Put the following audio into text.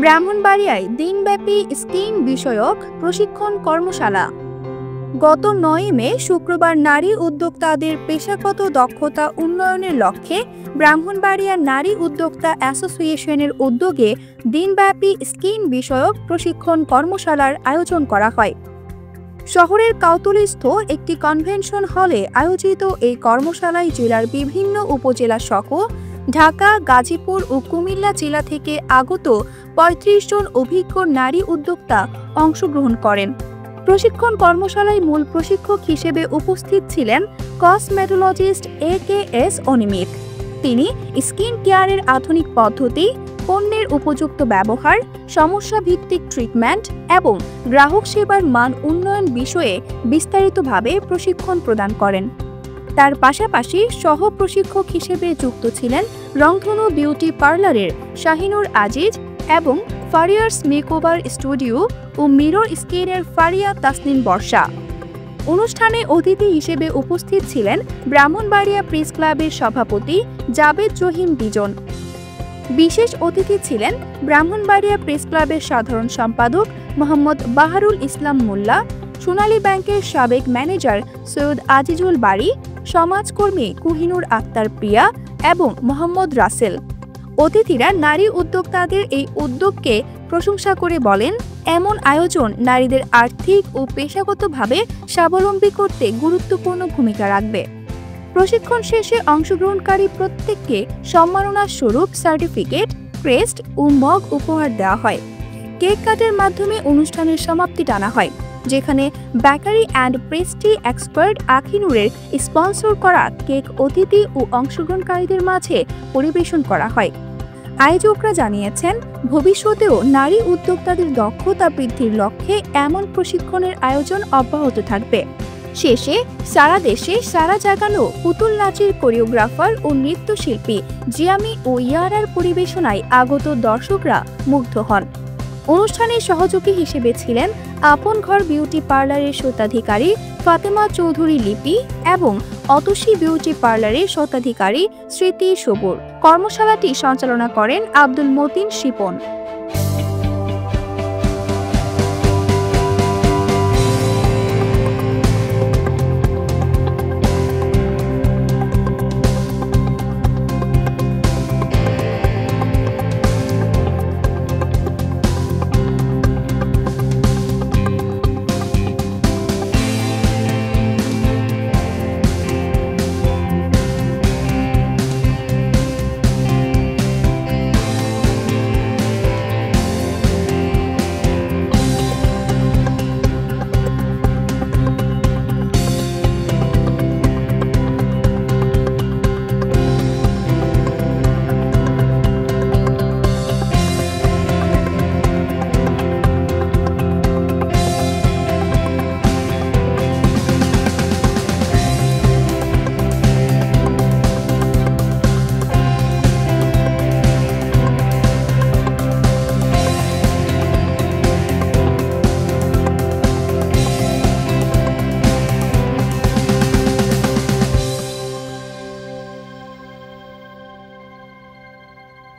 ব্রাহ্মণবাড়িয়ায় দিনব্যাপী স্কিং বিষয়ক প্রশিক্ষণ কর্মশালা। গত ৯ মে শুক্রবার নারী উদ্যোক্তাদের পেশাগত দক্ষতা উন্নয়নের লক্ষ্যে ব্রাহ্মণবাড়িয়া নারী উদ্যোক্তা অ্যাসোসিয়েশনের উদ্যোগে দিনব্যাপী স্কিং বিষয়ক প্রশিক্ষণ কর্মশালার আয়োজন করা হয়। শহরের কাউতলীস্থ একটি কনভেনশন হলে আয়োজিত এই কর্মশালায় জেলার বিভিন্ন উপজেলা সহ ঢাকা, গাজীপুর ও কুমিল্লা জেলা থেকে আগত ৩৫ জন অভিজ্ঞ নারী উদ্যোক্তা অংশগ্রহণ করেন। প্রশিক্ষণ কর্মশালায় মূল প্রশিক্ষক হিসেবে উপস্থিত ছিলেন কসমেটোলজিস্ট AKS অনিমিত। তিনি স্কিন কেয়ারের আধুনিক পদ্ধতি, পণ্যের উপযুক্ত ব্যবহার, সমস্যা ভিত্তিক ট্রিটমেন্ট এবং গ্রাহক সেবার মান উন্নয়ন বিষয়ে বিস্তারিতভাবে প্রশিক্ষণ প্রদান করেন। তার পাশাপাশি সহ প্রশিক্ষক হিসেবে যুক্ত ছিলেন রংধনু বিউটি পার্লারের শাহিনুর আজিজ এবং ফারিয়ার্স মেকওভার স্টুডিও ও মিরর স্কিনের ফারিয়া তাসনিম বর্ষা। অনুষ্ঠানে অতিথি হিসেবে উপস্থিত ছিলেন ব্রাহ্মণবাড়িয়া প্রেস ক্লাবের সভাপতি জাবেদ জহিম বিজন। বিশেষ অতিথি ছিলেন ব্রাহ্মণবাড়িয়া প্রেস ক্লাবের সাধারণ সম্পাদক মোহাম্মদ বাহারুল ইসলাম মোল্লা, সোনালী ব্যাংকের সাবেক ম্যানেজার সৈয়দ আজিজুল বারী, সমাজকর্মী কুহিনুর আক্তার প্রিয়া এবং মোহাম্মদ রাসেল। অতিথিরা নারী উদ্যোক্তাদের এই উদ্যোগকে প্রশংসা করে বলেন, এমন আয়োজন নারীদের আর্থিক ও পেশাগতভাবে স্বাবলম্বী করতে গুরুত্বপূর্ণ ভূমিকা রাখবে। প্রশিক্ষণ শেষে অংশগ্রহণকারী প্রত্যেককে সম্মাননা স্বরূপ সার্টিফিকেট, ক্রেস্ট ও মগ উপহার দেওয়া হয়। কেক কাটের মাধ্যমে অনুষ্ঠানের সমাপ্তি টানা হয়, যেখানে বেকারি অ্যান্ড পেস্ট্রি এক্সপার্ট আখিনুরের স্পন্সর করা কেক অতিথি ও অংশগ্রহণকারীদের মাঝে পরিবেশন করা হয়। আয়োজকরা জানিয়েছেন, ভবিষ্যতেও নারী উদ্যোক্তাদের দক্ষতা বৃদ্ধির লক্ষ্যে এমন প্রশিক্ষণের আয়োজন অব্যাহত থাকবে। শেষে সারা দেশে সারা জাগানো পুতুল নাচের কোরিওগ্রাফার ও নৃত্যশিল্পী জিয়ামি ও ইয়ারার পরিবেশনায় আগত দর্শকরা মুগ্ধ হন। অনুষ্ঠানে সহযোগী হিসেবে ছিলেন আপন ঘর বিউটি পার্লারের স্বত্বাধিকারী ফাতেমা চৌধুরী লিপি এবং অতসী বিউটি পার্লারের স্বত্বাধিকারী স্মৃতি সবুর। কর্মশালাটি সঞ্চালনা করেন আব্দুল মতিন শিপন।